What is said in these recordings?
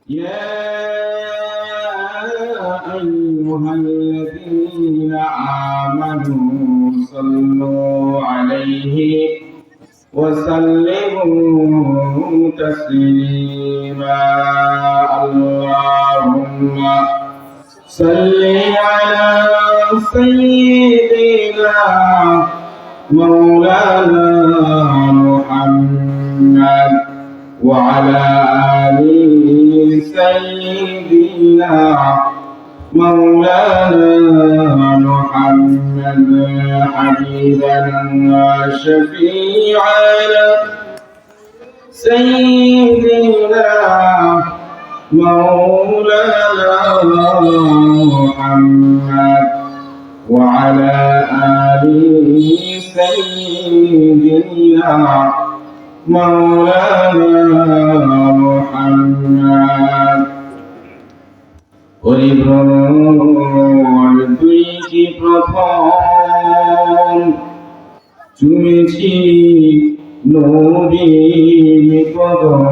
يا أيها الذين آمنوا صلوا عليه وسلموا تسليما. اللهم صل على سيدنا مولانا محمد وعلى آل سيدنا مولانا محمد حبيبنا وشفيعنا سيدنا مولانا محمد وعلى آل سيدنا مولانا محمد। ওই ভ্রমর তুই কি প্রথম চুমেছি নবীর কদম।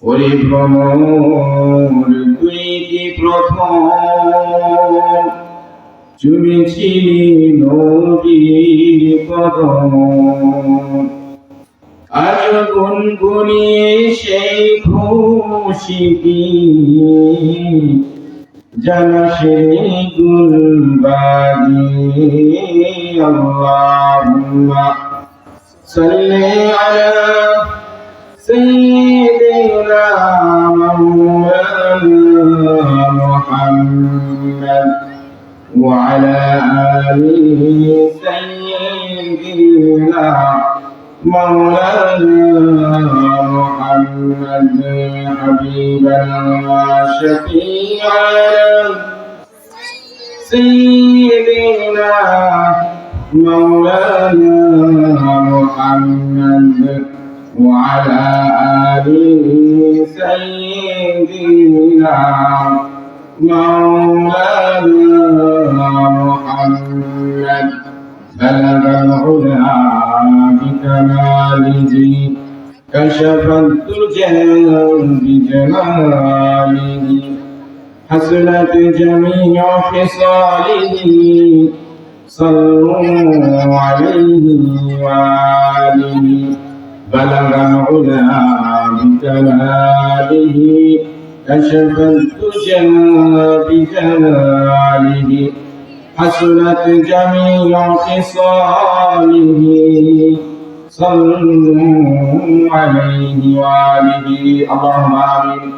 ওরে ভ্রমর তুই কি প্রথম চুমেছি নবীর কদম। আজ গুনগুনিয়ে সেই খুশি জানা সেই গুলবানি। আল্লাহুম্মা সাল্লি আলা সাইয়্যিদিনা মাওলানা মুহাম্মদ ওয়া আলা আলি সাইয়্যিদিনা مولانا محمد حبيبنا وشفيعنا سيدنا مولانا محمد وعلى آل سيدنا مولانا محمد بلغ العلا بكماله كشف الدجى بجماله حسنت جميع خصاله صلوا عليه وآله بلغ العلا بكماله كشف الدجى بجماله حسنت جميع خصاله صلوا عليه وآله اللهم آمين.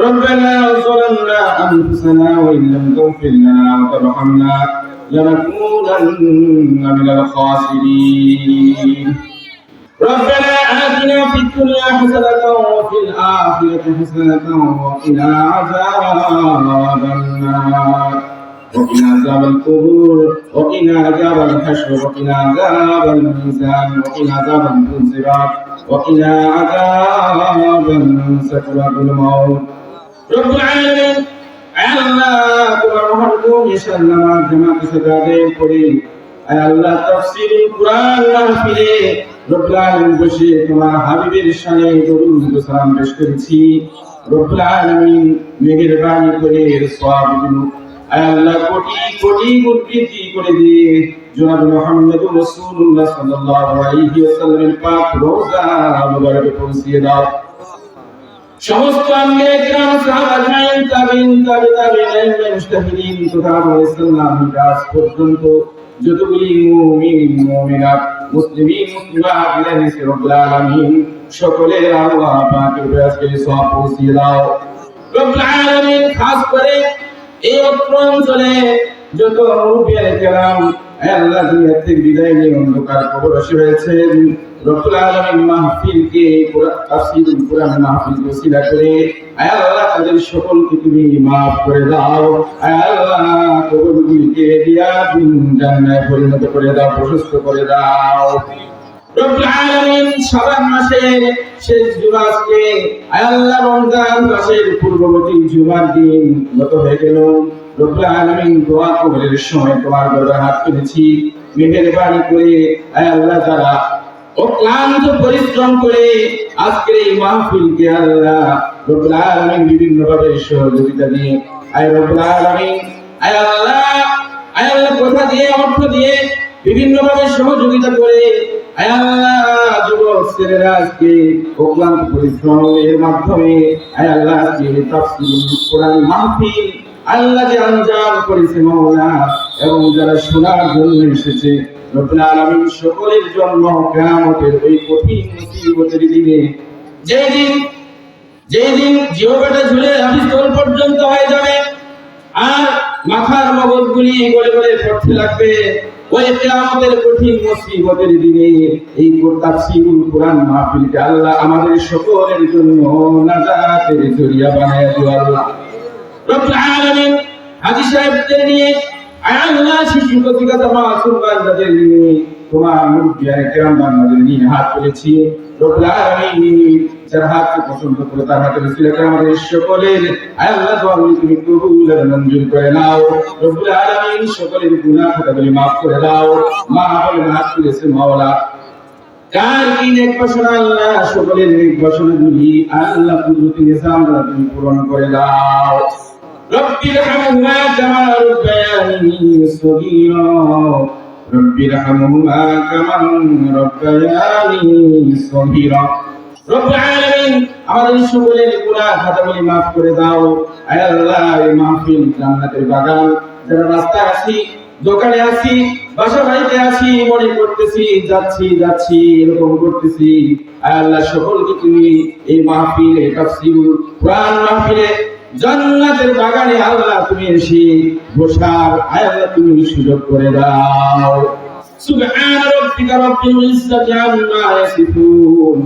ربنا ظلمنا أنفسنا وإن لم تغفر لنا وترحمنا لنكونن من الخاسرين. ربنا آتنا في الدنيا حسنة وفي الآخرة حسنة وقنا عذاب النار وقنا عذاب القبور وقنا عذاب الحشر وقنا عذاب الميزان وقنا عذاب الصراط وقنا عذاب سكرات الموت. رب العالمين আল্লাহ তোমার মহরম ইনশাআল্লাহ জামাতে সাজাদে করি আল্লাহ তাফসীরুল কুরআন মাহফিলে রব্বুল আলামিন বসে তোমার হাবিবের শানে দরুদ ও সালাম পেশ করেছি। রব্বুল আলামিন মেহেরবানি করে সওয়াবগুলো আল্লাহ কোটি কোটি গুণ বৃদ্ধি করে দিয়ে জনাব মুহাম্মদুর রাসূলুল্লাহ সাল্লাল্লাহু আলাইহি ওয়াসাল্লামের পাক রওজা মুবারকে পৌঁছিয়ে দাও। সমস্ত আম্বিয়া কিরাম সাহাবা আজমাইন তাবিঈন তাবিঈন মুজতাহিদিন তথা ইসলামী কাজ পর্যন্ত যতগুলি মুমিন মুমিনাত মুসলিমিন মুসলিমাত ইলাহি রব্বুল আলামিন সকলের আল্লাহ পাকের কাছে সওয়াব পৌঁছিয়ে দাও। রব্বুল আলামিন খাস করে এই অঞ্চলে যত মুরব্বিয়ানে কেরাম আল্লাহ দুনিয়া থেকে বিদায় নিয়ে অন্ধকার কবরবাসী হয়েছেন রব্বুল আলামিন মাহফিলকে তাফসীরুল কুরআন মাহফিল ওসিলা করে আল্লাহ তাদের সকলকে তুমি maaf করে দাও। আল্লাহ কবরগুলিকে দিয়াতুন জান্নাতে পরিণত করে দাও, প্রশস্ত করে দাও। রব্বুল আলামিন শাবান মাসের শেষ জুমাকে আল্লাহ রমজান মাসের পূর্ববর্তী জুমার দিন গত হয়ে গেল। রব্বুল আলামিন দোয়া কবুলের সময় তোমার দরবারে হাত তুলেছি, মেহেরবানি করে আল্লাহ যারা অক্লান্ত পরিশ্রম করে আজকের এই মাহফিলকে আল্লাহ রব্বুল আলামিন বিভিন্ন ভাবে সহযোগিতা দিয়ে আয় রব্বুল আলামিন আয় আল্লাহ কথা দিয়ে অর্থ দিয়ে বিভিন্ন ভাবে সহযোগিতা করে আয় আল্লাহ যুবক ছেলেরা আজকে অক্লান্ত পরিশ্রমের মাধ্যমে আয় আল্লাহ আজকে তাফসীরুল কোরআন মাহফিল আল্লাহ যে আঞ্জাম করেছে মাওলা, এবং যারা শোনার জন্য এসেছে রব্বুল আলামিন সকলের জন্য কিয়ামতের ওই কঠিন মুসিবতের দিনে যেই দিন জিহ্বাটা ঝুলে আবিস্তর পর্যন্ত হয়ে যাবে আর মাথার মগজগুলি গলে গলে পড়তে লাগবে, ওই কিয়ামতের কঠিন মুসিবতের দিনে এই তাফসীরুল কোরআন মাহফিলকে আল্লাহ আমাদের সকলের জন্য নাজাতের জরিয়া বানায় দিও আল্লাহ রব্বুল আলামিন। হাজী সাহেবদের নিয়ে আল্লাহ শিশু কচিকাতা মাসুম বান্দাদের নিয়ে তোমার মুরব্বিয়ায়ে কেরাম বান্দাদের নিয়ে হাত তুলেছি রব্বুল আলামিন। যার হাতকে পছন্দ করে তার হাতে রসিলাকে আমাদের সকলের আল্লাহ তুমি কবুল আর মঞ্জুর করে নাও রব্বুল আলামিন। সকলের গুনাহ খাতাগুলি মাফ করে দাও। মা বলে হাত তুলেছে মাওলা, কার কি নেক বাসনা আল্লাহ সকলের নেক বাসনাগুলি আল্লাহ কুদরতি নিজাম দ্বারা তুমি পূরণ করে দাও। رب ارحمهما كما ربياني صغيرا رب ارحمهما كما ربياني صغيرا رب العالمين আমাদের সকলের গুনাহ খাতাগুলি maaf করে দাও। আয় আল্লাহ এই মাহফিল জান্নাতের বাগান, যারা রাস্তায় আছি, দোকানে আছি, বাসা বাড়িতে আছি, মনে করতেছি যাচ্ছি এরকম করতেছি, আয় আল্লাহ সকলকে তুমি এই মাহফিলে তাফসীরুল কোরআন মাহফিলে জান্নাতের বাগানে আল্লাহ তুমি এসে বসার আয় আল্লাহ তুমি সুযোগ করে দাও। সুবহান রাব্বিকা রাব্বিল ইজ্জাতি আম্মা ইয়াসিফুন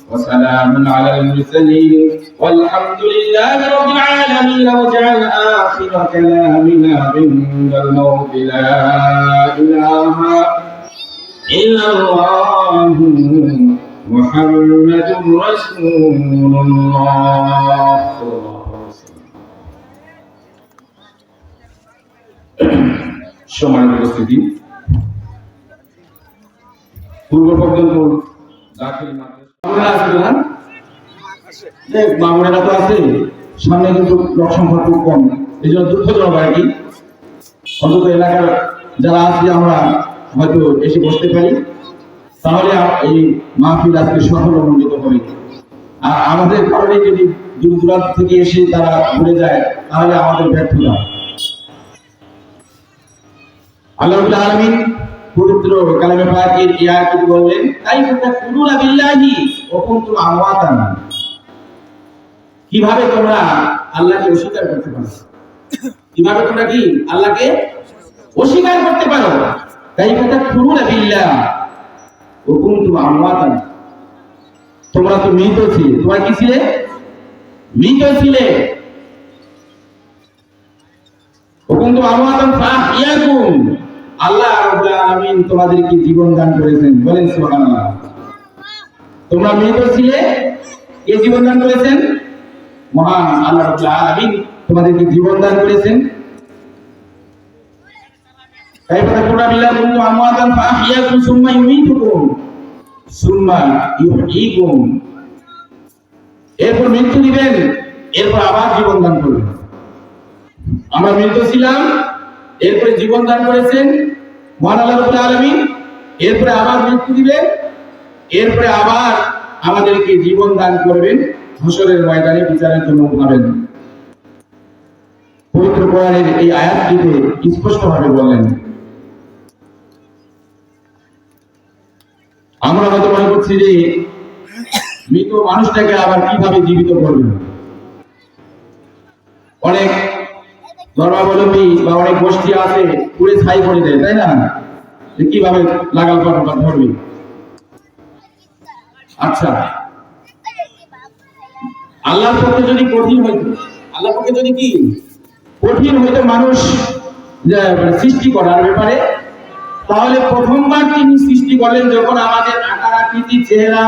ওয়া সালামুন আলাল মুরসালিন ওয়ালহামদুলিল্লাহি রাব্বিল আলামিন। ওয়াজআল আখিরা কালামিনা বিল মাউতি লা ইলাহা ইল্লাল্লাহু মুহাম্মাদুর রাসূলুল্লাহ। সম্মানিত উপস্থিতি, পূর্ব পর্যন্ত মামুনেরা তো আছে, সামনে কিন্তু লোক সংখ্যা খুব কম, এই জন্য দুঃখজনক আর কি। অন্তত এলাকার যারা আছে আমরা হয়তো এসে বসতে পারি, তাহলে এই মাহফিল আজকে সফলমণ্ডিত হবে। আর আমাদের কারণে যদি দূর দূরান্ত থেকে এসে তারা ঘুরে যায় তাহলে আমাদের ব্যর্থতা। আল্লাহ রাব্বুল আলামিন পবিত্র কালামে পাকের এই আয়াতটি বললেন, কাইফা তাকুলুনা বিল্লাহি ওয়া কুনতুম আমওয়াতান, কিভাবে তোমরা আল্লাহকে অস্বীকার করতে পারো, কিভাবে তোমরা কি আল্লাহকে অস্বীকার করতে পারো। কাইফা তাকুলুনা বিল্লাহ ওয়া কুনতুম আমওয়াতান, তোমরা তো মৃত ছিলে, তোমরা কি ছিলে? মৃত ছিলে। ওয়া কুনতুম আমওয়াতান ফাহিয়াকুম, আল্লাহ রাব্বুল আলামিন তোমাদেরকে জীবন দান করেছেন, বলেন সুবহানাল্লাহ। তোমরা মৃত ছিলে, কে জীবন দান করেছেন? মহান আল্লাহ রাব্বুল আলামিন তোমাদেরকে জীবন দান করেছেন। কাইফা তাকুলুনা বিল্লাহি কুনতুম আমওয়াতান ফাহিয়াকুম সুম্মা ইউমীতুকুম সুম্মা ইউহয়ীকুম, এরপর মৃত্যু দিবেন, এরপর আবার জীবন দান করবেন। আমরা মৃত ছিলাম, এরপরে জীবন দান করেছেন মহান আল্লাহ রাব্বুল আলামিন, এরপরে আবার মৃত্যু দিবেন, এরপরে আবার আমাদেরকে জীবন দান করবেন, হাসরের ময়দানে বিচারের জন্য উঠাবেন। পবিত্র কোরআনের এই আয়াতটিতে স্পষ্টভাবে বললেন। আমরা হয়তো মনে করছি যে মৃত মানুষটাকে আবার কিভাবে জীবিত করবেন। অনেক ধর্মাবলম্বী বা অনেক গোষ্ঠী আছে পুরে ছাই করে দেয়, তাই না? কিভাবে লাগাল পাঠা ধরবে। আচ্ছা, আল্লাহর পক্ষে যদি কঠিন হইতো, আল্লাহর পক্ষে যদি কি কঠিন হইতো মানুষ সৃষ্টি করার ব্যাপারে, তাহলে প্রথমবার তিনি সৃষ্টি করলেন যখন আমাদের আকার আকৃতি, চেহারা,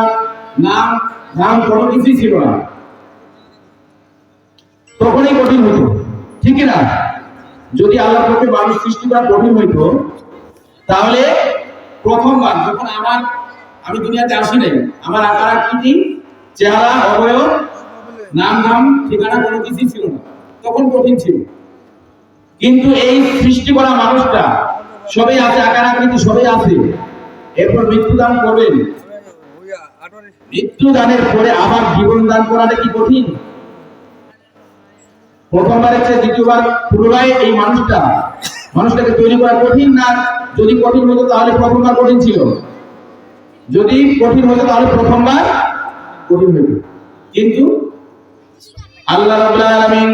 নাম কোনো কিছুই ছিল না, তখনই কঠিন হতো, ঠিক না? যদি আল্লাহর পক্ষে মানুষ সৃষ্টি করা কঠিন হইতো, তাহলে প্রথমবার যখন আমার আমি দুনিয়াতে আসি নাই, আমার আকার আকৃতি, চেহারা, অবয়ব, নাম ধাম, ঠিকানা কোনো কিছুই ছিল না, তখন কঠিন ছিল। কিন্তু এই সৃষ্টি করা মানুষটা সবই আছে, আকার আকৃতি সবই আছে। এরপর মৃত্যুদান করবেন, মৃত্যুদানের পরে আবার জীবন দান করাটা কি কঠিন? প্রথমবারের চেয়ে দ্বিতীয়বার পুনরায় এই মানুষটাকে তৈরি করা কঠিন না? যদি কঠিন হতো তাহলে প্রথমবার কঠিন ছিল, যদি কঠিন হতো তাহলে প্রথমবার কঠিন হতো। কিন্তু আল্লাহ রাব্বুল আলামিন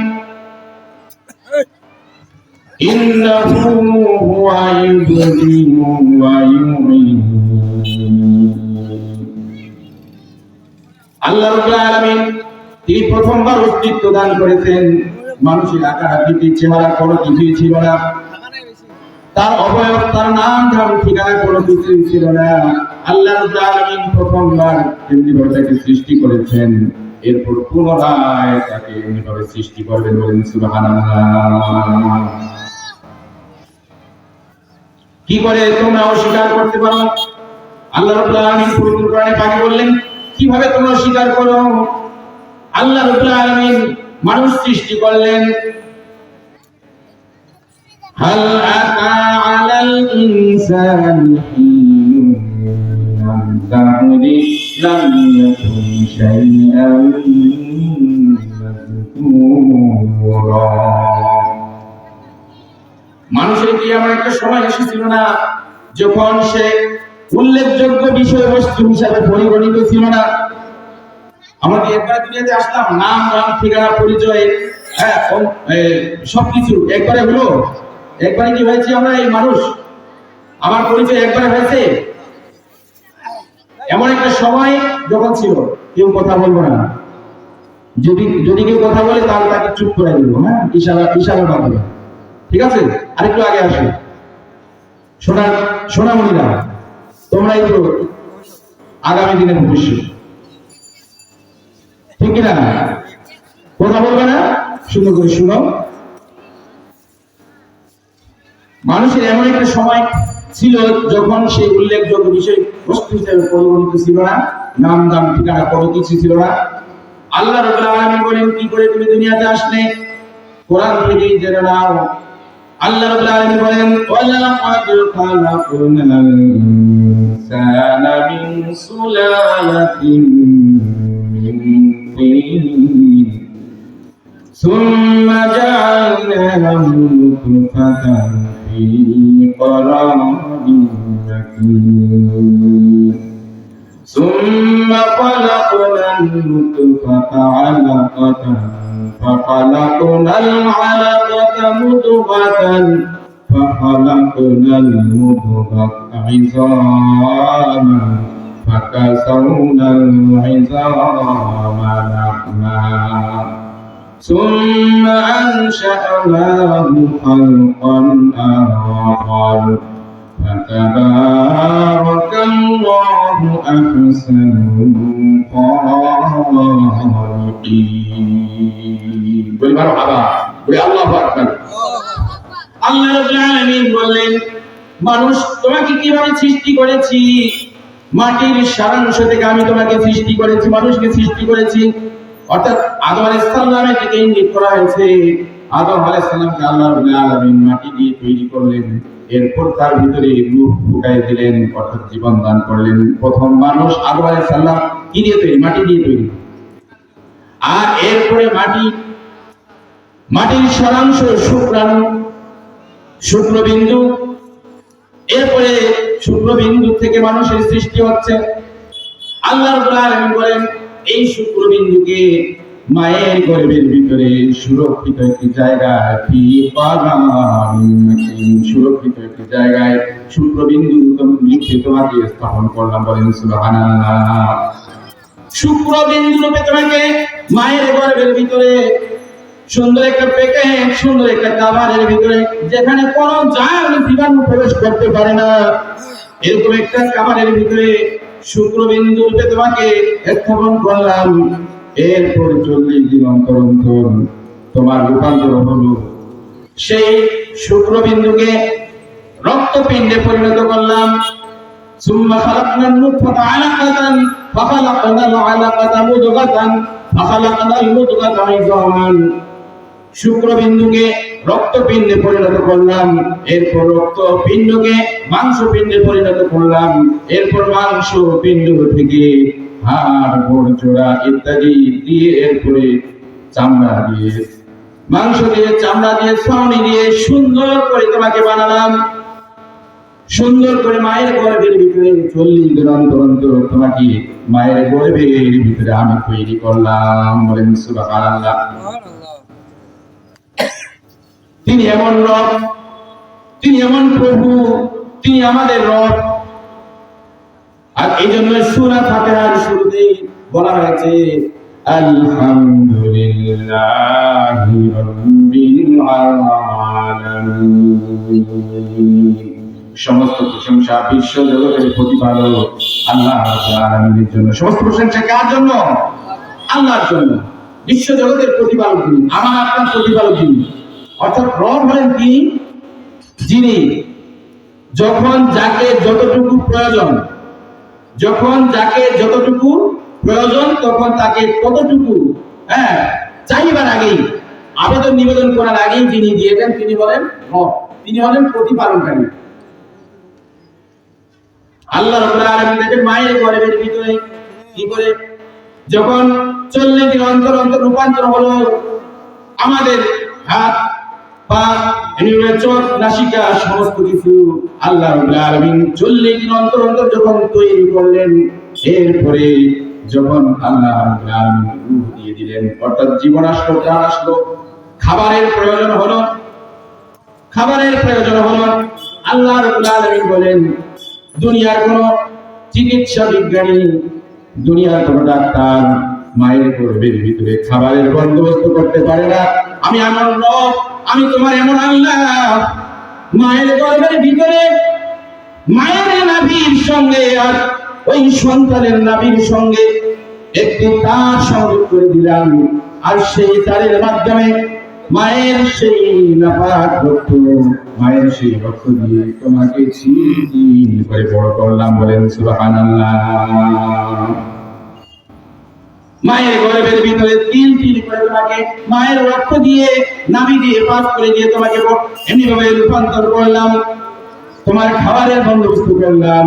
ইন্নাহু হুয়া ইউবদিউ ওয়া ইউঈদ, আল্লাহ রাব্বুল আলামিন তিনি প্রথমবার অস্তিত্ব দান করেছেন। মানুষের আকার আকৃতি চেহারা কোনো কিছুই ছিল না, তার অবয়ব, তার নাম ধাম, ঠিকানা কোনো কিছুই ছিল না। আল্লাহ রাব্বুল আলামিন প্রথমবার এমনিভাবে তাকে সৃষ্টি করেছেন, এরপর পুনরায় তাকে এমনিভাবে সৃষ্টি করবেন। বলেন সুবহানাল্লাহ। কি করে তোমরা অস্বীকার করতে পারো? আল্লাহ রাব্বুল আলামিন পবিত্র কোরআনে পাকে বললেন কিভাবে তোমরা অস্বীকার করো? আল্লাহ রাব্বুল আলামিন মানুষ সৃষ্টি করলেন। হাল আতা আলাল ইনসানি হিনুন মিনাদ দাহরি লাম ইয়াকুন শাইআন মাযকুরা, মানুষের কি এমন একটা সময় এসেছিল না যখন সে উল্লেখযোগ্য বিষয়বস্তু হিসাবে পরিগণিত ছিল না? আমাদের একবার দুনিয়াতে আসলাম, নাম নাম ঠিকানা পরিচয় সবকিছু একবারে হলো? একবারে কি হয়েছে আমরা এই মানুষ? আমার পরিচয় একবারে হয়েছে? এমন একটা সময় যখন ছিল কেউ কথা বলবো না, যদি কেউ কথা বলে তাহলে তাকে চুপ করে দিব, হ্যাঁ, ইশারা মাধ্যমে। ঠিক আছে, আরেকটু আগে আসো সোনামণিরা, তোমরাই তো আগামী দিনের ভবিষ্যৎ, ঠিক কিনা? কথা বলবে না, সুন্দর করে শুনো। মানুষের এমন একটা সময় ছিল যখন সেই উল্লেখযোগ্য বিষয় বস্তু হিসেবে পরিগণিত ছিল না, নাম দাম ঠিকানা কোনো কিছু ছিল না। আল্লাহ রাব্বুল আলামিন বলেন কি করে তুমি দুনিয়াতে আসলে? কোরআন থেকেই জেনে নাও। আল্লাহ রাব্বুল আলামিন বলেন ওয়ালাকাদ খালাকনাল ইনসানা মিন সুলালাতিন মিন তিন সুম্মা জাআলনাহু নুতফাতান ফি قرارٍ مكين ثم خلقنا النطفة علقة فخلقنا العلقة مضغة فخلقنا المضغة عظاما فكسونا العظام لحما ثم أنشأناه خلقا آخر فتبارك الله أحسن الخالقين। বলি মারহাবা, বলি আল্লাহু আকবার। আল্লাহ রাব্বুল আলামিন বললেন মানুষ তোমাকে কিভাবে সৃষ্টি করেছি? মাটির সারাংশ থেকে আমি তোমাকে সৃষ্টি করেছি, মানুষকে সৃষ্টি করেছি। অর্থাৎ আদম আলাইহিস সালামের দিকে ইঙ্গিত করা হয়েছে। আদম আলাইহিস সালামকে আল্লাহ রাব্বুল আলামিন মাটি দিয়ে তৈরি করলেন, এরপর তার ভিতরে রূহ ঢুকাই দিলেন, অর্থাৎ জীবন দান করলেন। প্রথম মানুষ আদম আলাইহিস সালাম কি দিয়ে তৈরি? মাটি দিয়ে তৈরি। আর এরপরে মাটির সারাংশ শুক্রাণু, শুক্রবিন্দু, এরপরে শুক্রবিন্দু থেকে মানুষের সৃষ্টি হচ্ছে। আল্লাহ রাব্বুল আলামিন বলেন এই শুক্রবিন্দুকে মায়ের গর্ভের ভিতরে সুরক্ষিত একটি জায়গায় সুরক্ষিত একটি জায়গায় শুক্রবিন্দু তোমাকে স্থাপন করলাম। বলেন সুবহানাল্লাহ। শুক্রবিন্দু রূপে তোমাকে মায়ের গর্ভের ভিতরে সুন্দর একটা প্যাকেট, সুন্দর একটা কাভারের ভিতরে যেখানে কোনো জীবাণু প্রবেশ করতে পারে না, এরকম একটা কাভারের ভিতরে শুক্রবিন্দু রূপে তোমাকে স্থাপন করলাম। এরপর 40 দিন অন্তর তোমার রূপান্তর হলো। সেই শুক্রবিন্দুকে রক্তপিণ্ডে পরিণত করলাম। ثم خلقنا النطفة علقة فخلقنا العلقة مضغة فخلقنا المضغة عظاما শুক্রবিন্দুকে রক্তপিণ্ডে পরিণত করলাম, এরপর রক্তপিণ্ডকে মাংসপিণ্ডে পরিণত করলাম, এরপর মাংসপিণ্ড থেকে হাড় গোড় জোড়া ইত্যাদি দিয়ে এরপরে চামড়া দিয়ে মাংস দিয়ে চামড়া দিয়ে ছাউনি দিয়ে সুন্দর করে তোমাকে বানালাম। সুন্দর করে মায়ের গর্ভের ভিতরে 40 দিন অন্তর অন্তর তোমাকে মায়ের গর্ভের ভিতরে আমি তৈরি করলাম। বলেন সুবহানাল্লাহ। তিনি এমন রব, তিনি এমন প্রভু, তিনি আমাদের রব। আর এই জন্য সূরা ফাতিহার শুরুতেই বলা হয়েছে আলহামদুলিল্লাহি রাব্বিল আলামিন। সমস্ত প্রশংসা বিশ্ব জগতের প্রতিপালক আল্লাহ রাব্বুল আলামিনের জন্য। সমস্ত প্রশংসা কার জন্য? আল্লাহর জন্য। বিশ্ব জগতের প্রতিপালক তিনি, আমার আপনার প্রতিপালক তিনি। অর্থাৎ রব হলেন তিনি যিনি যখন যাকে যতটুকু প্রয়োজন, যখন যাকে যতটুকু প্রয়োজন তখন তাকে ততটুকু চাইবার আগেই, আবেদন নিবেদন করার আগেই যিনি দিয়ে দেন তিনি হলেন রব, তিনি হলেন প্রতিপালনকারী। আল্লাহ রাব্বুল আলামিন দেখেন মায়ের গর্ভের ভিতরে কি করে যখন 40 দিন অন্তর অন্তর রূপান্তর হলো আমাদের হাত পা চোখ নাসিকা সমস্ত কিছু আল্লাহ রাব্বুল আলামিন 40 দিন অন্তর অন্তর যখন তৈরি করলেন, এরপরে যখন আল্লাহ রাব্বুল আলামিন রূহ দিয়ে দিলেন, অর্থাৎ জীবন আসলো, প্রাণ আসলো, খাবারের প্রয়োজন হলো, খাবারের প্রয়োজন হলো। আল্লাহ রাব্বুল আলামিন বলেন দুনিয়ার কোন চিকিৎসা বিজ্ঞানী, দুনিয়ার কোন ডাক্তার মায়ের গর্ভের ভিতরে খাবারের বন্দোবস্ত করতে পারে না। আমি আমার রব, আমি তোমার এমন আল্লাহ মায়ের গর্ভের ভিতরে মায়ের নাভির সঙ্গে আর ওই সন্তানের নাভির সঙ্গে একটি তার সংযোগ করে দিলাম, আর সেই তারের মাধ্যমে মায়ের সেই নাপাক রক্ত, মায়ের সেই রক্ত দিয়ে তোমাকে ছিল করে বড় করলাম। বলেন সুবহানাল্লাহ। মায়ের গর্ভের ভিতরে তিল তিল করে তোমাকে মায়ের রক্ত দিয়ে নাভি দিয়ে পাস করে দিয়ে তোমাকে এমনি ভাবে রূপান্তর করলাম। তোমার খাবারের বন্দোবস্ত করলাম,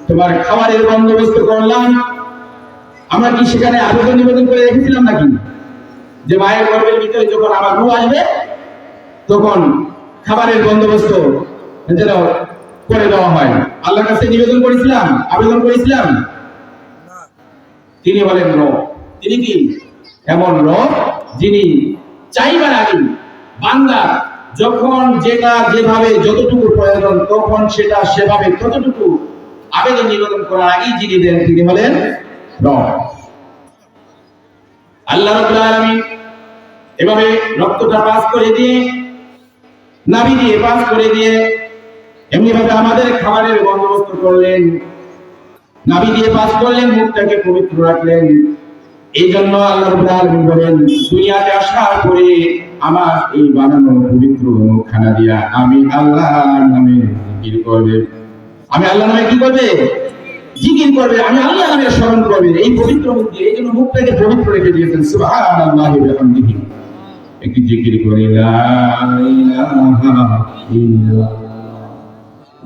তোমার খাবারের বন্দোবস্ত করলাম। আমরা কি সেখানে আবেদন নিবেদন করে রেখেছিলাম নাকি যে মায়ের গর্ভের ভিতরে যখন আমার রূহ আসবে তখন খাবারের বন্দোবস্ত যেন করে দেওয়া হয়? আল্লাহর কাছে নিবেদন করেছিলাম, আবেদন করেছিলাম? তিনি বলেন রব। তিনি কি এমন রব যিনি চাইবার আগে বান্দা যখন যেটা যেভাবে যতটুকু প্রয়োজন তখন সেটা সেভাবে ততটুকু আবেদন নিবেদন করার আগেই যিনি দেন তিনি হলেন রব। আল্লাহ রাব্বুল আলামিন এভাবে রক্তটা পাস করে দিয়ে নাভি দিয়ে পাস করে দিয়ে এমনি ভাবে আমাদের খাবারের বন্দোবস্ত করলেন, নাভি দিয়ে পাস করলেন, মুখটাকে পবিত্র রাখলেন। এই জন্য আল্লাহ রাব্বুল আলামিন বলেন দুনিয়াতে আসার পরে আমার এই বানানো পবিত্র মুখখানা দিয়া আমি আল্লাহর নামে জিকির করবে। আমি আল্লাহর নামে কি করবে? জিকির করবে। আমি আল্লাহর নামে স্মরণ করবে এই পবিত্র মুখ দিয়ে। এই জন্য মুখটাকে পবিত্র রেখে দিয়েছেন। সুবহানাল্লাহি ওয়া বিহামদিহি। একটি জিকির করি লা ইলাহা ইল্লাল্লাহ,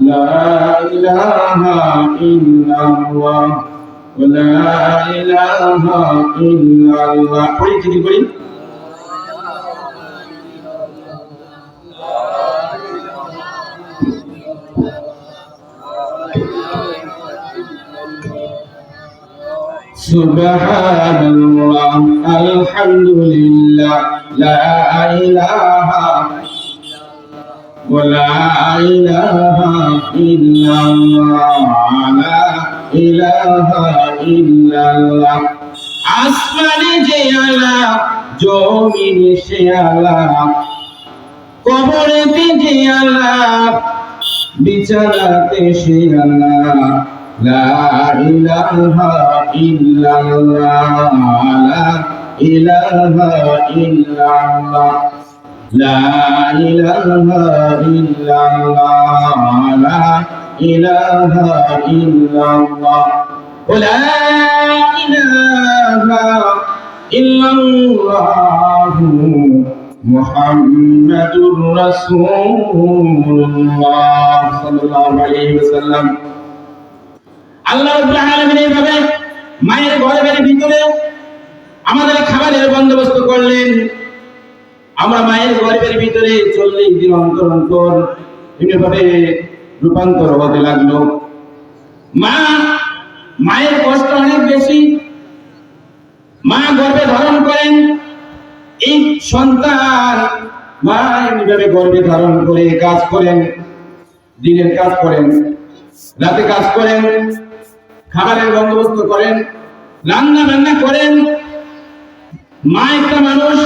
লা ইলাহা ইল্লাল্লাহ, লা ইলাহা ইল্লাল্লাহ। পড়ি জিকির করি সুবহানাল্লাহ, আলহামদুলিল্লাহ, লা ইলাহা ওয়া লা ইলাহা ইল্লাল্লাহ, লা ইলাহা ইল্লাল্লাহ। আসমানে যে আল্লাহ, জমিনে সে আল্লাহ, কবরেতে যে আল্লাহ, বিছানাতে সে আল্লাহ, লা ইলাহা ইল্লাল্লাহ, লা ইলাহা ইল্লাল্লাহ, লা ইলাহা ইল্লাল্লাহ, লা ইলাহা ইল্লাল্লাহ লা ইলাহা ইল্লাল্লাহ মুহাম্মাদুর রাসূলুল্লাহ সাল্লাল্লাহু আলাইহি ওয়াসাল্লাম। আল্লাহ রাব্বুল আলামিন এইভাবে মায়ের গর্ভের ভিতরে আমাদের খাবারের বন্দোবস্ত করলেন। আমরা মায়ের গর্ভের ভিতরে 40 দিন অন্তর অন্তর এভাবে রূপান্তর হতে লাগলো। মায়ের কষ্ট অনেক বেশি। মা গর্ভে ধারণ করেন এই সন্তান, মা এভাবে গর্ভে ধারণ করে কাজ করেন, দিনের কাজ করেন, রাতে কাজ করেন, খাবারের বন্দোবস্ত করেন, রান্না বান্না করেন। মা একটা মানুষ,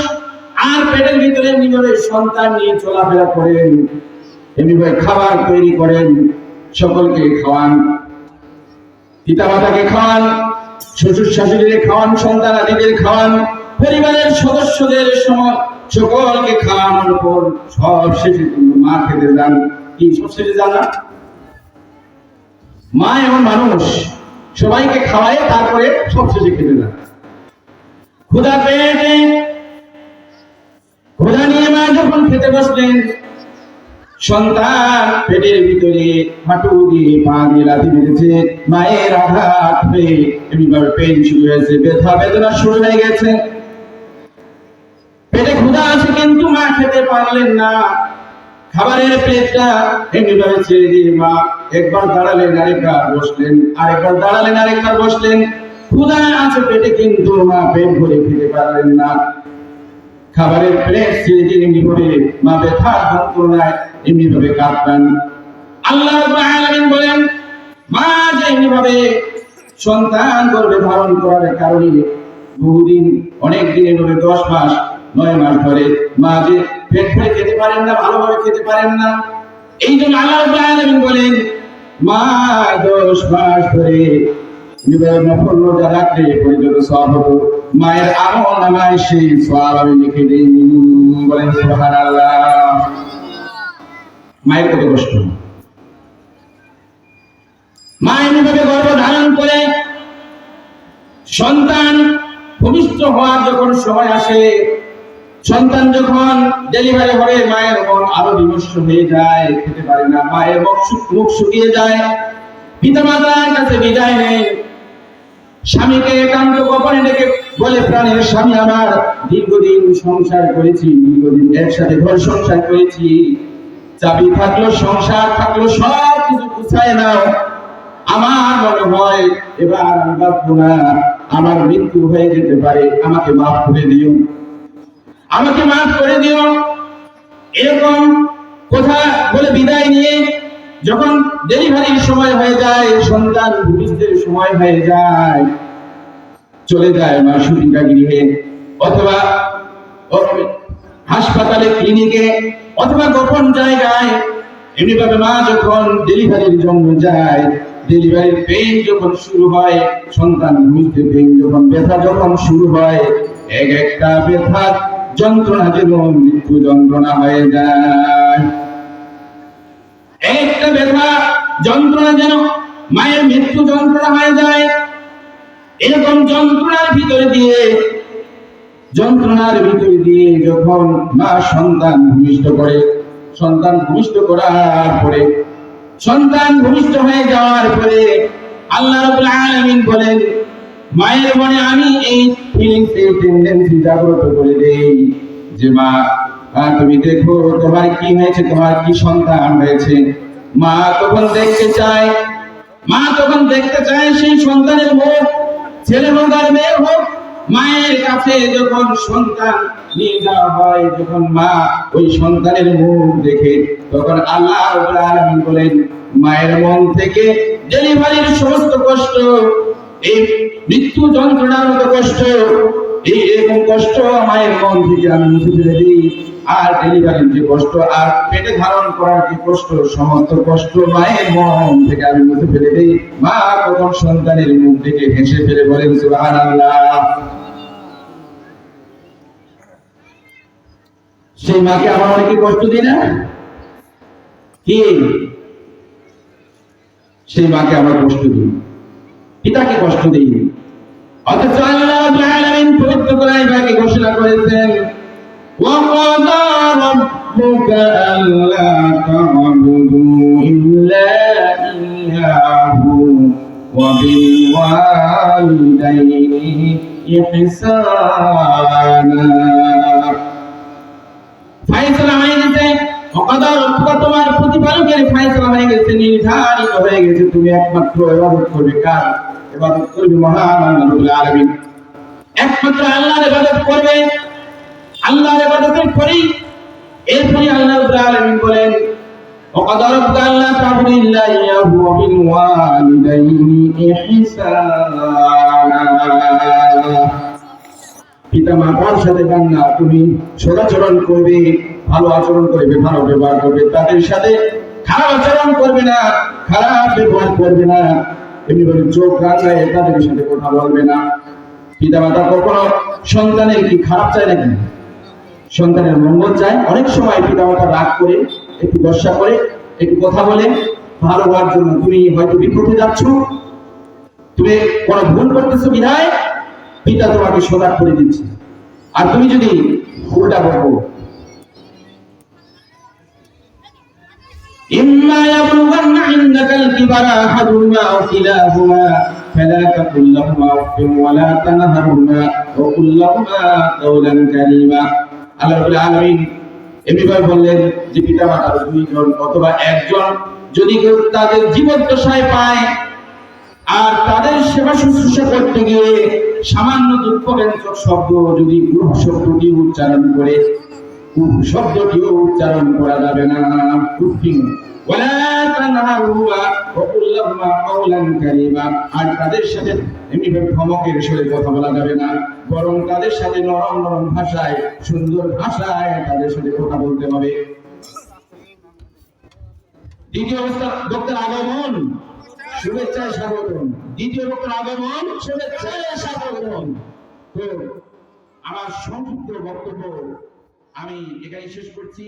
আর পেটের ভিতরে এমনিভাবে সন্তান নিয়ে চলাফেরা করেন, এমনিভাবে খাবার তৈরি করেন, সকলকে খাওয়ান, পিতা মাতাকে খাওয়ান, শ্বশুর শাশুড়িকে খাওয়ান, সন্তান আদিদের খাওয়ান, পরিবারের সদস্যদের সকলকে খাওয়ানোর পর সব শেষে মা খেতে যান। কি সব শেষে যান না? মা এমন মানুষ, সবাইকে খাওয়ায় তারপরে সব শেষে খেতে যান। ক্ষুধা পেটে ক্ষুধা নিয়ে মা যখন খেতে বসলেন, সন্তান পেটের ভিতরে হাঁটু দিয়ে পা দিয়ে লাথি মেরেছে, মায়ের আঘাত পেয়ে এমনিভাবে পেন শুরু হয়েছে, ব্যথা বেদনা শুরু হয়ে গেছে। পেটে ক্ষুধা আছে কিন্তু মা খেতে পারলেন না। খাবারের প্লেটটা এমনিভাবে ছেড়ে দিয়ে মা একবার দাঁড়ালেন, আরেকবার বসলেন, আরেকবার দাঁড়ালেন, আরেকবার বসলেন। ক্ষুধা আছে পেটে কিন্তু মা পেট ভরে খেতে পারলেন না। খাবারের প্লেট ছেড়ে দিয়ে এমনিভাবে মা ব্যথার যন্ত্রণায় এমনিভাবে কাঁদতেন। আল্লাহ রাব্বুল আলামিন বলেন, মা যে এমনিভাবে সন্তান গর্ভে ধারণ করার কারণে বহুদিন, অনেক দিন, এভাবে 10 মাস 9 মাস ধরে মা যে পেট ভরে খেতে পারেন না, ভালোভাবে খেতে পারেন না। এই জন্য আল্লাহ রাব্বুল আলামিন বলেন, মা 10 মাস ধরে নফল রোজা রাখলে পর্যন্ত সওয়াব হতো, মায়ের আমল নামায় সেই সওয়াব আমি লিখে দিই। বলেন সুবহানাল্লাহ। মায়ের কত কষ্ট। মা এমনিভাবে গর্ভ ধারণ করে সন্তান ভূমিষ্ঠ হওয়ার যখন সময় আসে, সন্তান যখন ডেলিভারি হবে, মায়ের মন আরো বিমর্ষ হয়ে যায়, খেতে পারে না, মায়ের মুখ শুকিয়ে যায়। পিতা মাতার কাছে বিদায় নেয়, স্বামীকে একান্ত গোপনে ডেকে বলে, প্রাণের স্বামী আমার, দীর্ঘদিন সংসার করেছি, দীর্ঘদিন একসাথে ঘর সংসার করেছি, চাবি থাকলো, সংসার থাকলো, সব কিছু গুছায় নাও। আমার মনে হয় এবার আমি বাঁচবো না, আমার মৃত্যু হয়ে যেতে পারে, আমাকে মাফ করে দিও, আমাকে মাফ করে দিও। এরকম কথা বলে বিদায় নিয়ে যখন ডেলিভারির সময় হয়ে যায়, সন্তান ভূমিষ্ঠের সময় হয়ে যায়, চলে যায় মা সুতিকা গৃহে অথবা হাসপাতালে, ক্লিনিকে অথবা গোপন জায়গায়। এমনিভাবে মা যখন ডেলিভারির জন্য যায়, ডেলিভারির পেইন যখন শুরু হয়, সন্তান ভূমিষ্ঠের পেইন যখন, ব্যথা যখন শুরু হয়, এক একটা ব্যথার যন্ত্রণা যেন মৃত্যু যন্ত্রণা হয়ে যায়। একটা ব্যথা যন্ত্রণা যেন মায়ের মৃত্যু যন্ত্রণা হয়ে যায়। এরকম যন্ত্রণার ভিতরে দিয়ে যখন মা সন্তান ভূমিষ্ঠ করে, সন্তান ভূমিষ্ঠ করার পরে, সন্তান ভূমিষ্ঠ হয়ে যাওয়ার পরে আল্লাহ রাব্বুল আলামিন বলেন, মায়ের মনে আমি এই ফিলিংস, এই টেন্ডেন্সি জাগ্রত করে দেই যে মা, তুমি দেখো তোমার কি হয়েছে, তোমার কি সন্তান হয়েছে। মা তখন দেখতে চায়, সেই সন্তানের মুখ, ছেলে হোক আর মেয়ে হোক। মায়ের কাছে যখন সন্তান নিয়ে যাওয়া হয়, যখন মা ওই সন্তানের মুখ দেখে, তখন আল্লাহ রাব্বুল আলামিন বলেন, মায়ের মন থেকে ডেলিভারির সমস্ত কষ্ট, এই মৃত্যু যন্ত্রণার মতো কষ্ট, এইরকম কষ্ট মায়ের মন থেকে আমি মুছে ফেলে দিই। আর ডেলিভারির যে কষ্ট, আর পেটে ধারণ করার যে কষ্ট, সমস্ত কষ্ট মায়ের মন থেকে আমি মুছে ফেলে দিই। মা তখন সন্তানের মুখ থেকে হেসে ফেলে বলেন, সুবহানাল্লাহ। সেই মাকে আমার অনেকে কষ্ট দিই না? কি সেই মাকে আমরা কষ্ট দিই, পিতাকে কষ্ট দিই। অথচ আল্লাহ রাব্বুল আলামিন পবিত্র কোরআনে পাকে ঘোষণা করেছেন, وَقَضَى رَبُّكَ أَلَّا تَعْبُدُوا إِلَّا إِيَّاهُ وَبِالْوَالِدَيْنِ إِحْسَانًا। ফায়সালা হয়ে গেছে, وَقَضَى رَبُّكَ তোমার প্রতিপালকের ফায়সালা হয়ে গেছে, নির্ধারিত হয়ে গেছে, তুমি একমাত্র ইবাদত করবে কার? ইবাদত করবে মহান আল্লাহ রাব্বুল আলামিন। একমাত্র আল্লাহর ইবাদত করবে। আল্লাহর ইবাদতের পরেই এরপরে আল্লাহ রাব্বুল আলামিন বলেন, وَقَضَى رَبُّكَ أَلَّا تَعْبُدُوا إِلَّا إِيَّاهُ وَبِالْوَالِدَيْنِ إِحْسَانًا। পিতা মাতার সাথে বান্দা তুমি সদাচরণ করবে, ভালো আচরণ করবে, ভালো ব্যবহার করবে, তাদের সাথে খারাপ আচরণ করবে না, খারাপ ব্যবহার করবে না, এমনি বলে চোখ রাঙায় তাদের সাথে কথা বলবে না। পিতা মাতা কখনো সন্তানের কি খারাপ চায় নাকি? সন্তানের মঙ্গল চায়। অনেক সময় পিতা মাতা রাগ করে, একটু দর্শা করে, একটু কথা বলে ভালো হওয়ার জন্য। তুমি হয়তো বিপদে যাচ্ছ, তুমি কোনো ভুল করতেছো বিধায় পিতা তোমাকে সজাগ করে দিচ্ছে। আর তুমি যদি উল্টা বলো, إما يبلغن عندك الكبر أحدهما أو كلاهما فلا تقل لهما أف ولا تنهرهما وقل لهما قولا كريما। আল্লাহ রাব্বুল আলামিন এমনিভাবে বললেন যে পিতা মাতার দুইজন অথবা একজন যদি কেউ তাদের জীবদ্দশায় পায় আর তাদের সেবা শুশ্রূষা করতে গিয়ে সামান্য দুঃখব্যঞ্জক শব্দ যদি গ্রুপ শব্দটি উচ্চারণ করে, শব্দটিও উচ্চারণ করা যাবে না। আর তাদের সাথে এমনিভাবে ধমকের সঙ্গে কথা বলা যাবে না, বরং তাদের সাথে নরম নরম ভাষায়, সুন্দর ভাষায় তাদের সাথে কথা বলতে হবে। দ্বিতীয় অবস্থা, বক্তার আগমন, শুভেচ্ছায় স্বাগতম। দ্বিতীয় বক্তার আগমন, শুভেচ্ছায় স্বাগতম। তো আমার সংক্ষিপ্ত বক্তব্য আমি এখানে শেষ করছি।